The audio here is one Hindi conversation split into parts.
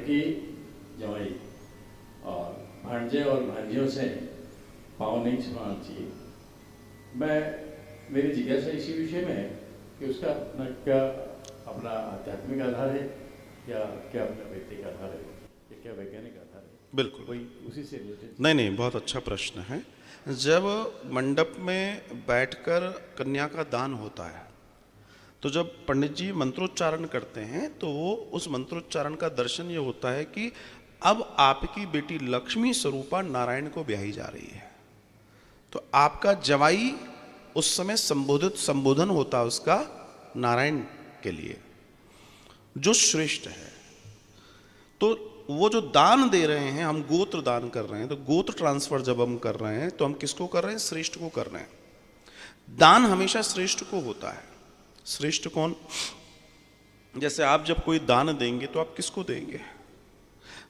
कि जवाई और भांजे और भांजियों से पाँव नहीं छुड़ाना चाहिए। मेरी जिज्ञासा इसी विषय में है कि उसका अपना आध्यात्मिक आधार है या क्या अपना व्यक्तिगत आधार है या क्या वैज्ञानिक आधार है? बिल्कुल, कोई उसी से रिलेटेड? नहीं, बहुत अच्छा प्रश्न है। जब मंडप में बैठकर कन्या का दान होता है तो जब पंडित जी मंत्रोच्चारण करते हैं तो वो उस मंत्रोच्चारण का दर्शन ये होता है कि अब आपकी बेटी लक्ष्मी स्वरूपा नारायण को ब्याही जा रही है। तो आपका जवाई उस समय संबोधन होता है उसका नारायण के लिए, जो श्रेष्ठ है। तो वो जो दान दे रहे हैं, हम गोत्र दान कर रहे हैं, तो गोत्र ट्रांसफर जब हम कर रहे हैं तो हम किसको कर रहे हैं? श्रेष्ठ को कर रहे हैं। दान हमेशा श्रेष्ठ को होता है। श्रेष्ठ कौन? जैसे आप जब कोई दान देंगे तो आप किसको देंगे?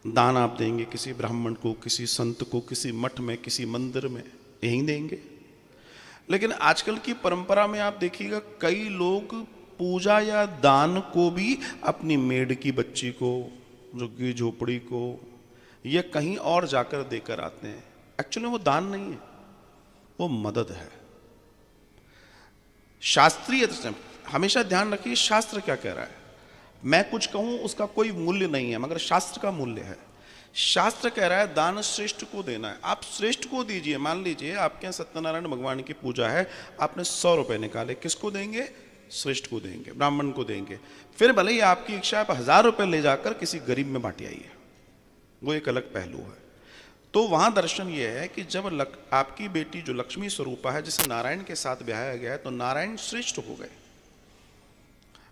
दान आप देंगे किसी ब्राह्मण को, किसी संत को, किसी मठ में, किसी मंदिर में, यही देंगे। लेकिन आजकल की परंपरा में आप देखिएगा कई लोग पूजा या दान को भी अपनी मेड की बच्ची को, झुग्गी झोपड़ी को, या कहीं और जाकर देकर आते हैं। एक्चुअली वो दान नहीं है, वो मदद है। शास्त्रीय हमेशा ध्यान रखिए शास्त्र क्या कह रहा है। मैं कुछ कहूं उसका कोई मूल्य नहीं है, मगर शास्त्र का मूल्य है। शास्त्र कह रहा है दान श्रेष्ठ को देना है। आप श्रेष्ठ को दीजिए। मान लीजिए आपके यहाँ सत्यनारायण भगवान की पूजा है, आपने 100 रुपए निकाले, किसको देंगे? श्रेष्ठ को देंगे, ब्राह्मण को देंगे। फिर भले ही आपकी इच्छा, आप 1000 रुपए ले जाकर किसी गरीब में बांट आइए, वो एक अलग पहलू है। तो वहां दर्शन ये है कि जब आपकी बेटी जो लक्ष्मी स्वरूपा है, जिसे नारायण के साथ ब्याहा गया है, तो नारायण श्रेष्ठ हो गए।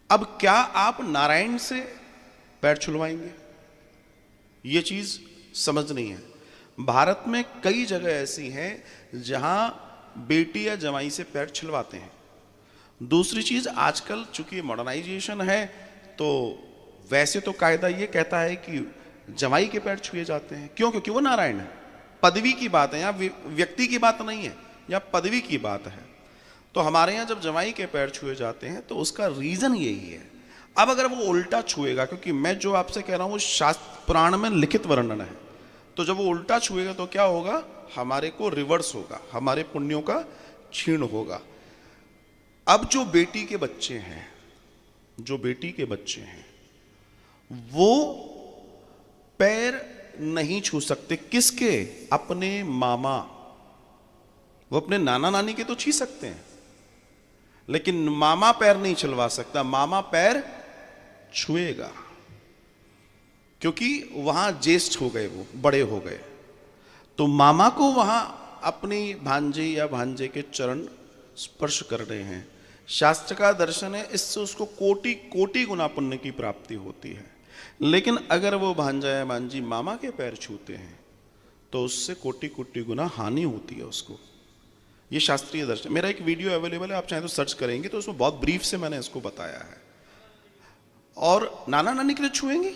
अब क्या आप नारायण से पैर छुलवाएंगे? ये चीज समझनी है। भारत में कई जगह ऐसी हैं जहां बेटी या जवाई से पैर छिलवाते हैं। दूसरी चीज, आजकल चूंकि मॉडर्नाइजेशन है तो वैसे तो कायदा ये कहता है कि जवाई के पैर छुए जाते हैं। क्यों? क्योंकि वो नारायण है। पदवी की बात है, यहाँ व्यक्ति की बात नहीं है, यहाँ पदवी की बात है। तो हमारे यहाँ जब जवाई के पैर छुए जाते हैं तो उसका रीजन यही है। अब अगर वो उल्टा छुएगा, क्योंकि मैं जो आपसे कह रहा हूं वो शास्त्र पुराण में लिखित वर्णन है, तो जब वो उल्टा छुएगा तो क्या होगा? हमारे को रिवर्स होगा, हमारे पुण्यों का क्षीण होगा। अब जो बेटी के बच्चे हैं, जो बेटी के बच्चे हैं, वो पैर नहीं छू सकते। किसके? अपने मामा। वो अपने नाना नानी के तो छू सकते हैं, लेकिन मामा पैर नहीं छिलवा सकता। मामा पैर छुएगा क्योंकि वहां ज्येष्ठ हो गए, वो बड़े हो गए। तो मामा को वहां अपनी भांजे या भांजे के चरण स्पर्श कर रहे हैं। शास्त्र का दर्शन है, इससे उसको कोटि कोटि गुना पुण्य की प्राप्ति होती है। लेकिन अगर वो भांजा या भांजी मामा के पैर छूते हैं तो उससे कोटि कोटि गुना हानि होती है उसको। ये शास्त्रीय दर्शन। मेरा एक वीडियो अवेलेबल है, आप चाहें तो सर्च करेंगे तो उसमें बहुत ब्रीफ से मैंने इसको बताया है। और नाना नानी के लिए छुएंगे?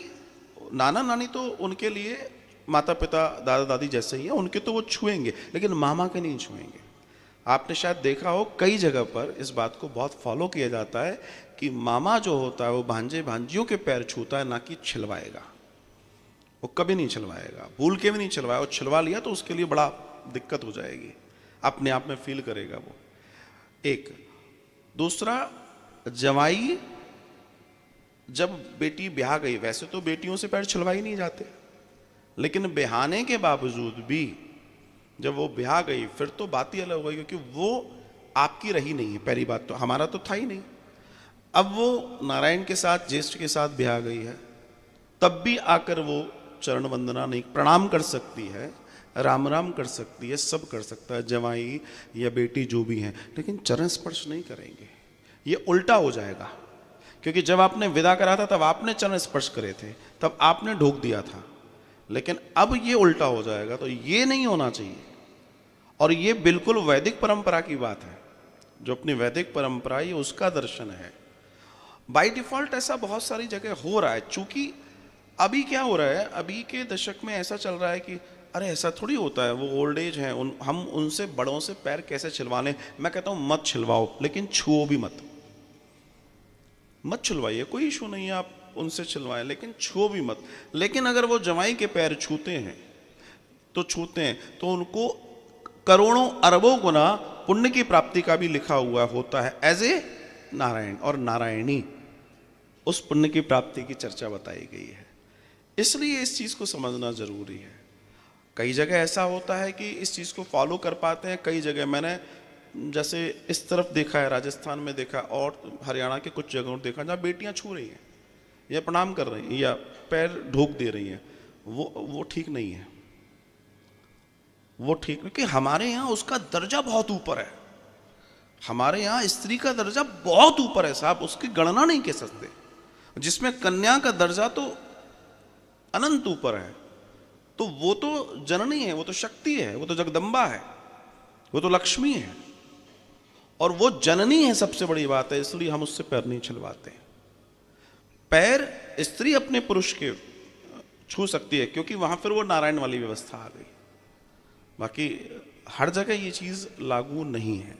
नाना नानी तो उनके लिए माता पिता दादा दादी जैसे ही है, उनके तो वो छुएंगे, लेकिन मामा के नहीं छुएंगे। आपने शायद देखा हो कई जगह पर इस बात को बहुत फॉलो किया जाता है कि मामा जो होता है वो भांजे भांजियों के पैर छूता है, ना कि छिलवाएगा। वो कभी नहीं छिलवाएगा, भूल के भी नहीं छिलवाएगा। और छिलवा लिया तो उसके लिए बड़ा दिक्कत हो जाएगी, अपने आप में फील करेगा वो। एक दूसरा, जवाई जब बेटी ब्याह गई, वैसे तो बेटियों से पैर छिलवाई नहीं जाते, लेकिन ब्याहने के बावजूद भी जब वो ब्याह गई फिर तो बात ही अलग हो गई, क्योंकि वो आपकी रही नहीं है। पहली बात तो हमारा तो था ही नहीं। अब वो नारायण के साथ, ज्येष्ठ के साथ ब्याह गई है, तब भी आकर वो चरण वंदना नहीं, प्रणाम कर सकती है, राम राम कर सकती है, सब कर सकता है जवाई या बेटी जो भी है, लेकिन चरण स्पर्श नहीं करेंगे। ये उल्टा हो जाएगा, क्योंकि जब आपने विदा करा था तब आपने चरण स्पर्श करे थे, तब आपने ढोक दिया था, लेकिन अब ये उल्टा हो जाएगा। तो ये नहीं होना चाहिए। और ये बिल्कुल वैदिक परंपरा की बात है। जो अपनी वैदिक परंपरा, ये उसका दर्शन है। बाय डिफॉल्ट ऐसा बहुत सारी जगह हो रहा है। चूंकि अभी क्या हो रहा है, अभी के दशक में ऐसा चल रहा है कि अरे ऐसा थोड़ी होता है, वो ओल्ड एज है, हम उनसे बड़ों से पैर कैसे छिलवा लें। मैं कहता हूं मत छिलवाओ, लेकिन छुओ भी मत छिलवाइए, कोई इशू नहीं है। आप उनसे छिलवाएं, लेकिन छुओ भी मत। लेकिन अगर वो जमाई के पैर छूते हैं तो उनको करोड़ों अरबों गुना पुण्य की प्राप्ति का भी लिखा हुआ होता है एज ए नारायण और नारायणी। उस पुण्य की प्राप्ति की चर्चा बताई गई है। इसलिए इस चीज को समझना जरूरी है। कई जगह ऐसा होता है कि इस चीज को फॉलो कर पाते हैं, कई जगह मैंने जैसे इस तरफ देखा है, राजस्थान में देखा और हरियाणा के कुछ जगहों देखा जहाँ बेटियां छू रही हैं या प्रणाम कर रही हैं या पैर ढोक दे रही हैं, वो ठीक नहीं है। वो ठीक, क्योंकि हमारे यहाँ उसका दर्जा बहुत ऊपर है। हमारे यहाँ स्त्री का दर्जा बहुत ऊपर है साहब, उसकी गणना नहीं कर सकते। जिसमें कन्या का दर्जा तो अनंत ऊपर है, तो वो तो जननी है, वो तो शक्ति है, वो तो जगदम्बा है, वो तो लक्ष्मी है, और वो जननी है। सबसे बड़ी बात है, इसलिए हम उससे पैर नहीं छिलवाते। पैर स्त्री अपने पुरुष के छू सकती है, क्योंकि वहां फिर वो नारायण वाली व्यवस्था आ गई। बाकी हर जगह ये चीज लागू नहीं है,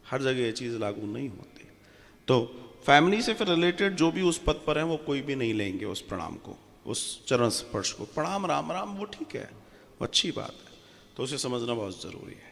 हर जगह ये चीज लागू नहीं होती। तो फैमिली से फिर रिलेटेड जो भी उस पद पर है वो कोई भी नहीं लेंगे उस प्रणाम को, उस चरण स्पर्श को। प्रणाम राम राम वो ठीक है, वो अच्छी बात है, तो उसे समझना बहुत जरूरी है।